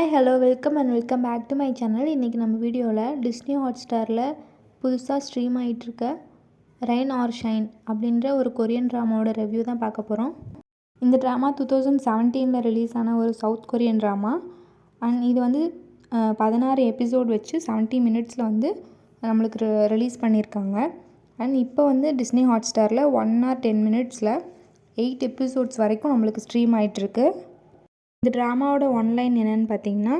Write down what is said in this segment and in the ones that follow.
Hi hello welcome back to my channel. இன்றைக்கி நம்ம வீடியோவில் டிஸ்னி ஹாட்ஸ்டாரில் புதுசாக ஸ்ட்ரீம் ஆகிட்டுருக்க ரெயின் ஆர் ஷைன் அப்படின்ற ஒரு கொரியன் ட்ராமாவோட ரிவ்யூ தான் பார்க்க போகிறோம். இந்த ட்ராமா 2017 ரிலீஸ் ஆன ஒரு சவுத் கொரியன் ட்ராமா. அண்ட் இது வந்து 16 எபிசோட் வச்சு 70 மினிட்ஸில் வந்து நம்மளுக்கு ரிலீஸ் பண்ணியிருக்காங்க. அண்ட் இப்போ வந்து டிஸ்னி ஹாட்ஸ்டாரில் 1 hour 10 minutes 8 எபிசோட்ஸ் வரைக்கும் நம்மளுக்கு ஸ்ட்ரீம் ஆகிட்டுருக்கு. இந்த ட்ராமாவோட ஒன்லைன் என்னென்னு பார்த்தீங்கன்னா,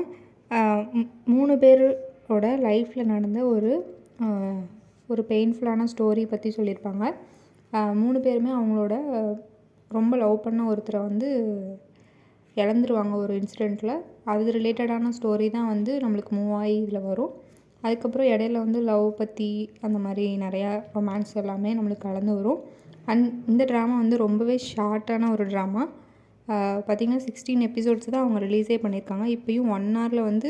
3 பேரோட லைஃப்பில் நடந்த ஒரு பெயின்ஃபுல்லான ஸ்டோரி பற்றி சொல்லியிருப்பாங்க. 3 பேருமே அவங்களோட ரொம்ப லவ் பண்ண ஒருத்தரை வந்து இழந்துருவாங்க ஒரு இன்சிடெண்ட்டில். அது ரிலேட்டடான ஸ்டோரி தான் வந்து நம்மளுக்கு மூவ் ஆகி இதில் வரும். அதுக்கப்புறம் இடையில வந்து லவ் பற்றி அந்த மாதிரி நிறையா ரொமான்ஸ் எல்லாமே நம்மளுக்கு கலந்து வரும். அண்ட் இந்த ட்ராமா வந்து ரொம்பவே ஷார்ட்டான ஒரு ட்ராமா. பார்த்திங்கன்னா 16 எபிசோட்ஸ் தான் அவங்க ரிலீஸே பண்ணியிருக்காங்க. இப்போயும் 1 hour வந்து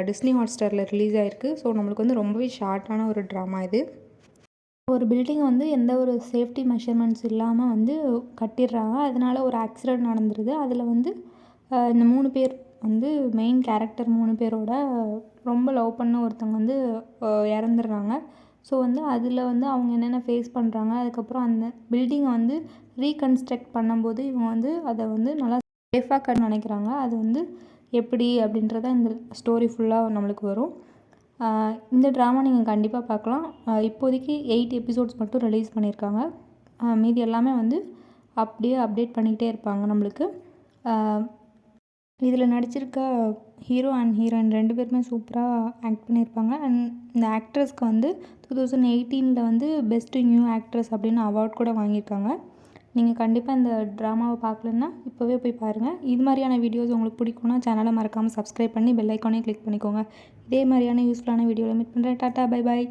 டிஸ்னி ஹாட்ஸ்டாரில் ரிலீஸ் ஆகிருக்கு. ஸோ நம்மளுக்கு வந்து ரொம்பவே ஷார்ட்டான ஒரு ட்ராமா இது. ஒரு பில்டிங் வந்து எந்த ஒரு சேஃப்டி மெஷர்மெண்ட்ஸ் இல்லாமல் வந்து கட்டிடுறாங்க. அதனால ஒரு ஆக்சிடெண்ட் நடந்துருது. அதில் வந்து இந்த 3 பேர் வந்து மெயின் கேரக்டர் 3 பேரோட ரொம்ப லவ் பண்ண ஒருத்தவங்க வந்து இறந்துடுறாங்க. ஸோ வந்து அதில் வந்து அவங்க என்னென்ன ஃபேஸ் பண்ணுறாங்க, அதுக்கப்புறம் அந்த பில்டிங்கை வந்து ரீகன்ஸ்ட்ரக்ட் பண்ணும்போது இவங்க வந்து அதை வந்து நல்லா சேஃபாக நினைக்கிறாங்க. அது வந்து எப்படி அப்படின்றத இந்த ஸ்டோரி ஃபுல்லாக நம்மளுக்கு வரும். இந்த ட்ராமா நீங்கள் கண்டிப்பாக பார்க்கலாம். இப்போதைக்கு 8 எபிசோட்ஸ் மட்டும் ரிலீஸ் பண்ணியிருக்காங்க. மீதி எல்லாமே வந்து அப்படியே அப்டேட் பண்ணிக்கிட்டே இருப்பாங்க நம்மளுக்கு. இதில் நடிச்சிருக்க ஹீரோ அண்ட் ஹீரோயின் 2 பேருமே சூப்பராக ஆக்ட் பண்ணியிருப்பாங்க. அண்ட் இந்த ஆக்ட்ரஸ்க்கு வந்து 2018 வந்து பெஸ்ட்டு நியூ ஆக்ட்ரஸ் அப்படின்னு அவார்ட் கூட வாங்கியிருக்காங்க. நீங்கள் கண்டிப்பாக இந்த ட்ராமாவை பார்க்கலன்னா இப்போவே போய் பாருங்கள். இது மாதிரியான வீடியோஸ் உங்களுக்கு பிடிக்கும்னா சேனலை மறக்காமல் சப்ஸ்கிரைப் பண்ணி பெல் ஐக்கானே கிளிக் பண்ணிக்கோங்க. இதே மாதிரியான யூஸ்ஃபுல்லான வீடியோவில் மீட் பண்ணுறேன். Tata bye bye.